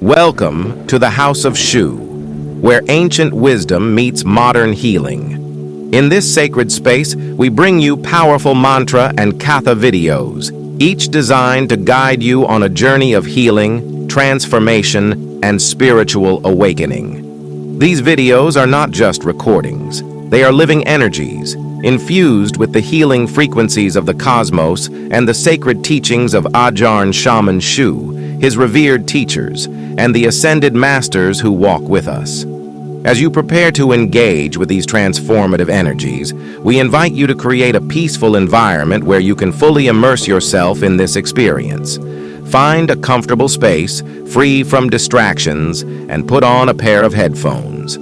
Welcome to the House of Shu, where ancient wisdom meets modern healing. In this sacred space, we bring you powerful mantra and katha videos, each designed to guide you on a journey of healing, transformation, and spiritual awakening. These videos are not just recordings. They are living energies, infused with the healing frequencies of the cosmos and the sacred teachings of Ajarn Shaman Shu, his revered teachers, and the ascended masters who walk with us. As you prepare to engage with these transformative energies, we invite you to create a peaceful environment where you can fully immerse yourself in this experience. Find a comfortable space, free from distractions, and put on a pair of headphones.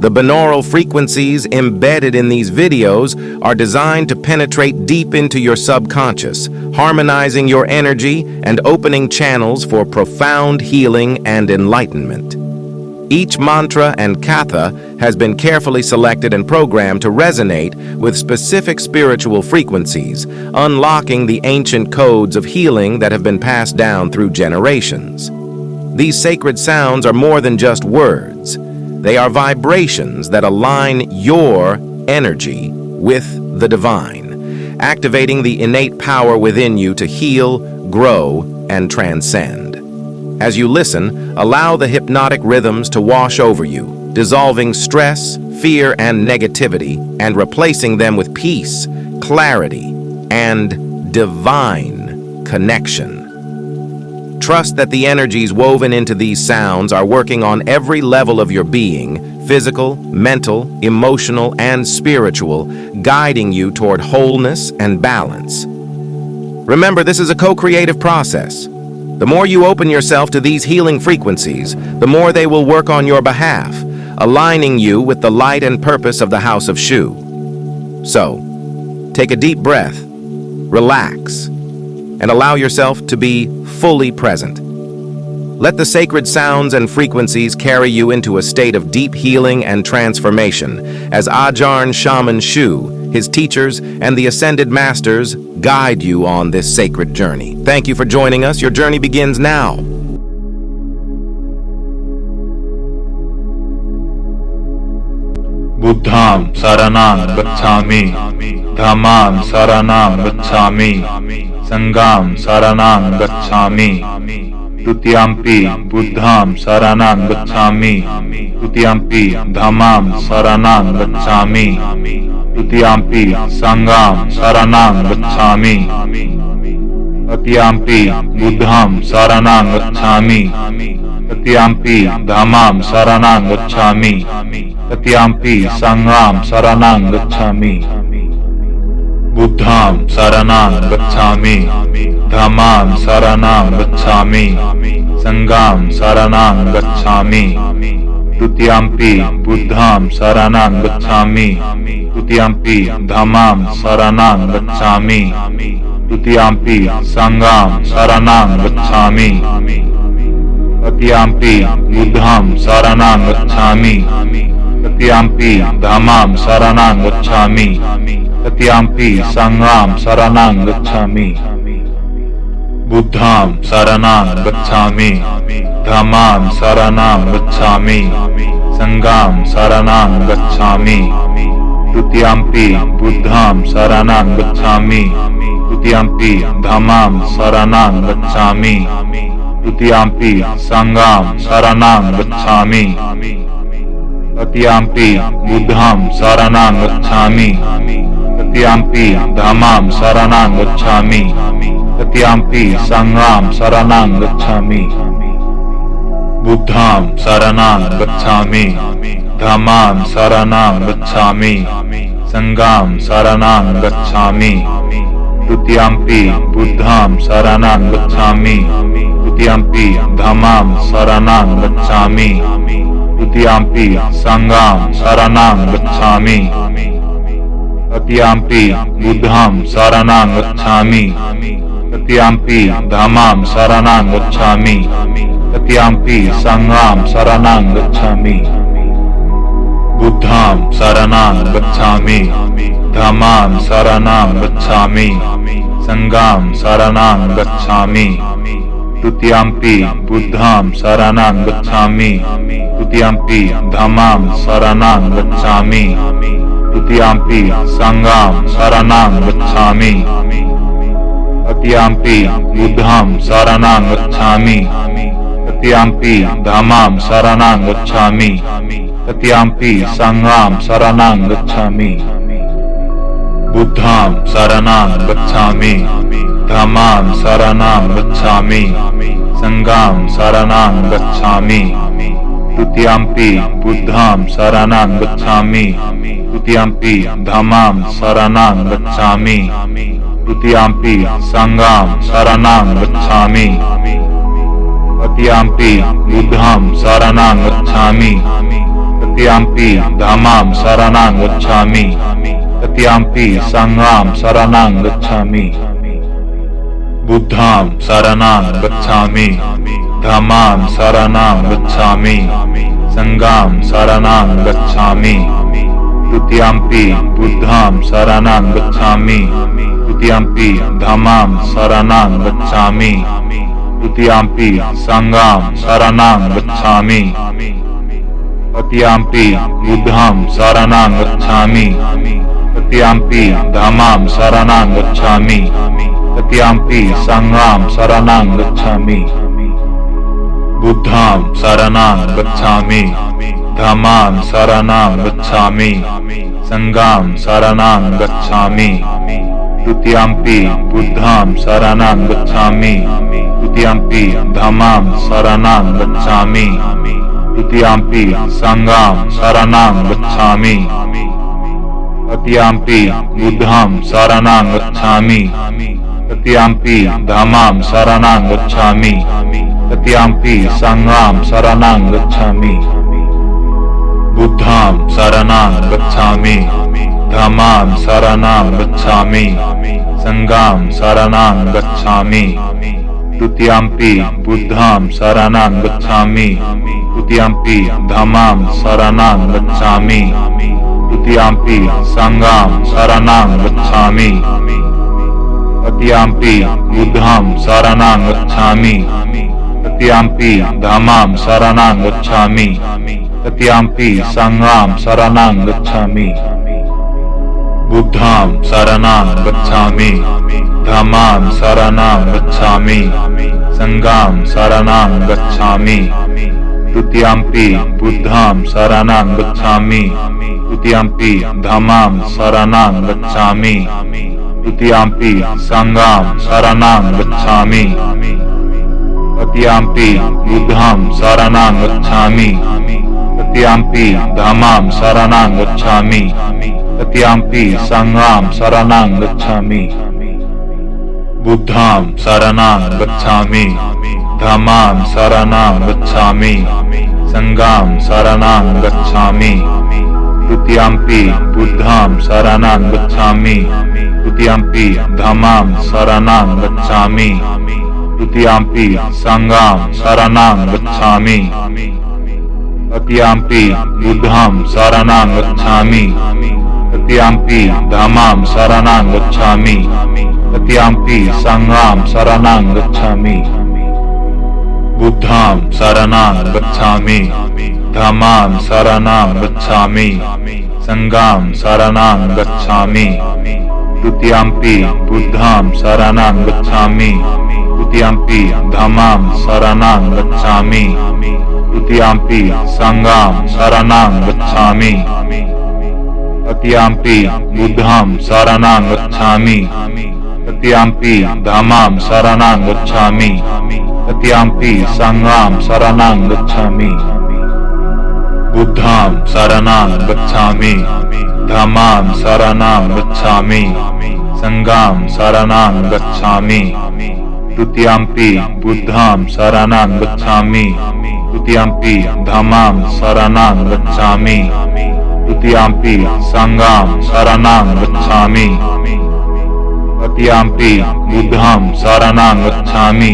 The binaural frequencies embedded in these videos are designed to penetrate deep into your subconscious, harmonizing your energy and opening channels for profound healing and enlightenment. Each mantra and katha has been carefully selected and programmed to resonate with specific spiritual frequencies, unlocking the ancient codes of healing that have been passed down through generations. These sacred sounds are more than just words. They are vibrations that align your energy with the divine, activating the innate power within you to heal, grow, and transcend. As you listen, allow the hypnotic rhythms to wash over you, dissolving stress, fear, and negativity, and replacing them with peace, clarity, and divine connection. Trust that the energies woven into these sounds are working on every level of your being, physical, mental, emotional, and spiritual, guiding you toward wholeness and balance. Remember, this is a co-creative process. The more you open yourself to these healing frequencies, the more they will work on your behalf, aligning you with the light and purpose of the House of Shu. So, take a deep breath, relax, and allow yourself to be fully present. Let the sacred sounds and frequencies carry you into a state of deep healing and transformation as Ajarn Shaman Shu, his teachers, and the ascended masters guide you on this sacred journey. Thank you for joining us. Your journey begins now. Buddham saranam gacchami, dhammam saranam gacchami, Sangam saranam gacchami, Tutiyampi buddham saranam gacchami, Tutiyampi dhammam saranam gacchami, Tutiyampi sangam saranam gacchami, Tatiyampi buddham saranam gacchami, Tatiyampi dhammam saranam gacchami, Tatiyampi sangam saranam gacchami. Buddham saranam gacchami, dhammam saranam gacchami, sangam saranam gacchami, tutiyampi buddham saranam gacchami, tutiyampi dhammam saranam gacchami, tutiyampi sangam saranam gacchami, tatiyampi buddham saranam gacchami, tatiyampi dhammam saranam gacchami, Tatiyampi sangam saranam gacchami. Buddham saranam gacchami, dhammam saranam gacchami, sangam saranam gacchami, tutiyampi buddham saranam gacchami, tutiyampi dhammam saranam gacchami, tutiyampi sangam saranam gacchami, tatiyampi buddham saranam gacchami, Tatiyampi dhammam saranam gacchami, Tatiyampi sangam saranam gacchami. Buddham saranam gacchami, dhammam saranam gacchami, sangam saranam gacchami, tutiyampi buddham saranam gacchami, tutiyampi dhammam saranam gacchami, tutiyampi sangam saranam gacchami. Tatiyampi buddham saranam gacchami, Tatiyampi dhammam saranam gacchami, Tatiyampi sangam saranam gacchami. Buddham saranam gacchami, dhammam saranam gacchami, sangam saranam gacchami, Tutiyampi Buddham Saranang Gacchami. Tutiyampi Dhammam Saranang Gacchami. Tutiyampi Sangham Saranang Gacchami. Tatiyampi Buddham Saranang Gacchami. Tatiyampi Dhammam Saranang Gacchami. Tatiyampi Sangham Saranang Gacchami. Buddham Saranang Gacchami. Dhammam Saranang Gacchami. Sangham Saranang Gacchami. Tutiyampi Buddham Saranang Gacchami. Tutiyampi Dhammam Saranang Gacchami. Tutiyampi Sangham Saranang Gacchami. Tatiyampi Buddham Saranang Gacchami. Tatiyampi Dhammam Saranang Gacchami. Tatiyampi Sangham Saranang Gacchami. Buddham Saranang Gacchami. Dhammam Saranang Gacchami. Sangham Saranang Gacchami. Tutiyampi Buddham Saranang Gacchami. Tutiyampi Dhammam Saranang Gacchami. Tutiyampi Sangham Saranang Gacchami. Tatiyampi Buddham Saranang Gacchami. Tatiyampi Dhammam Saranang Gacchami. Tatiyampi Sangham Saranang Gacchami. Buddham Saranang Gacchami. Dhammam Saranang Gacchami. Sangham Saranang Gacchami. Tutiyampi Buddham Saranang Gacchami. Tutiyampi Dhammam Saranang Gacchami. Tutiyampi Sangham Saranang Gacchami. Tatiyampi Buddham Saranang Gacchami. Tatiyampi Dhammam Saranang Gacchami. Tatiyampi Sangham Saranang Gacchami. Buddham Saranang Gacchami. Dhammam Saranang Gacchami. Sangham Saranang Gacchami. Tutiyampi Buddham Saranang Gacchami. Tutiyampi Dhammam Saranang Gacchami. Tutiyampi Sangham Saranang Gacchami. Tatiyampi Buddham Saranang Gacchami. Tatiyampi Dhammam Saranang Gacchami. Tatiyampi Sangham Saranang Gacchami. Buddham Saranang Gacchami. Dhammam Saranang Gacchami. Sangham Saranang Gacchami. Tutiyampi Buddham Saranang Gacchami. Tutiyampi Dhammam Saranang Gacchami. Tutiyampi Sangham Saranang Gacchami. Tatiyampi Buddham Saranang Gacchami. Tatiyampi Dhammam Saranang Gacchami. Tatiyampi Sangham Saranang Gacchami. Buddham Saranang Gacchami. Dhammam Saranang Gacchami. Sangham Saranang Gacchami. Tutiyampi Buddham Saranang Gacchami. Tutiyampi Dhammam Saranang Gacchami. Tutiyampi Sangham Saranang Gacchami. Tatiyampi Buddham Saranang Gacchami. Tatiyampi Dhammam Saranang Gacchami. Tatiyampi Sangham Saranang Gacchami. Buddham Saranang Gacchami. Dhammam Saranang Gacchami. Sangham Saranang Gacchami. Tutiyampi Buddham Saranang Gacchami. Tutiyampi Dhammam Saranang Gacchami. Tutiyampi Sangham Saranang Gacchami. Tatiyampi Buddham Saranang Gacchami. Tatiyampi Dhammam Saranang Gacchami. Tatiyampi Sangham Saranang Gacchami. Buddham Saranang Gacchami. Dhammam Saranang Gacchami. Sangham Saranang Gacchami. Tutiyampi Buddham Saranang Gacchami. Tutiyampi Dhammam Saranang Gacchami. Tutiyampi Sangham Saranang Gacchami. Tatiyampi Buddham Saranang Gacchami.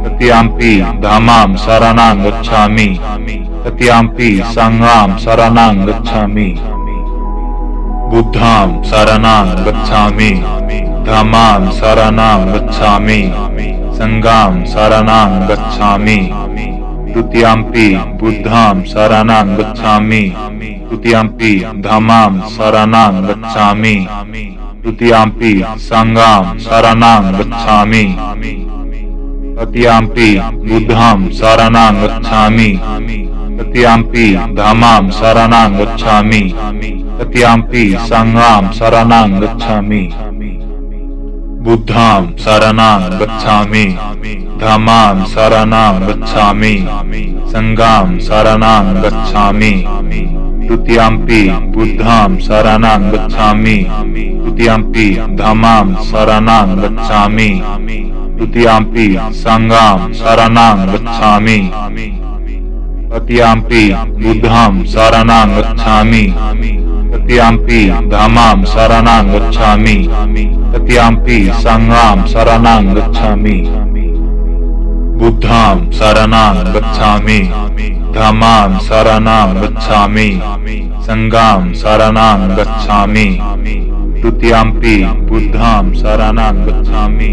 Tatiyampi Dhammam Saranang Gacchami. Tatiyampi Sangham Saranang Gacchami. Buddham Saranang Gacchami. Dhammam Saranang Gacchami. संघां शरणं गच्छामि द्वितीयम्पि बुद्धं शरणं गच्छामि तृतीयम्पि धम्मं शरणं गच्छामि तृतीयम्पि संघं शरणं गच्छामि तृतीयम्पि बुद्धं शरणं गच्छामि तृतीयम्पि धम्मं शरणं गच्छामि तृतीयम्पि संघं शरणं गच्छामि बुद्धं शरणं गच्छामि धम्मं शरणं गच्छामि संघं शरणं गच्छामि तृतीयम्पि बुद्धं शरणं गच्छामि तृतीयम्पि धम्मं शरणं गच्छामि तृतीयम्पि संघं शरणं गच्छामि तृतीयम्पि बुद्धं शरणं गच्छामि तृतीयम्पि धम्मं शरणं गच्छामि तृतीयम्पि संघं शरणं गच्छामि बुद्धं शरणं गच्छामि धम्मं शरणं गच्छामि संघं शरणं गच्छामि तृतीयम्पि बुद्धं शरणं गच्छामि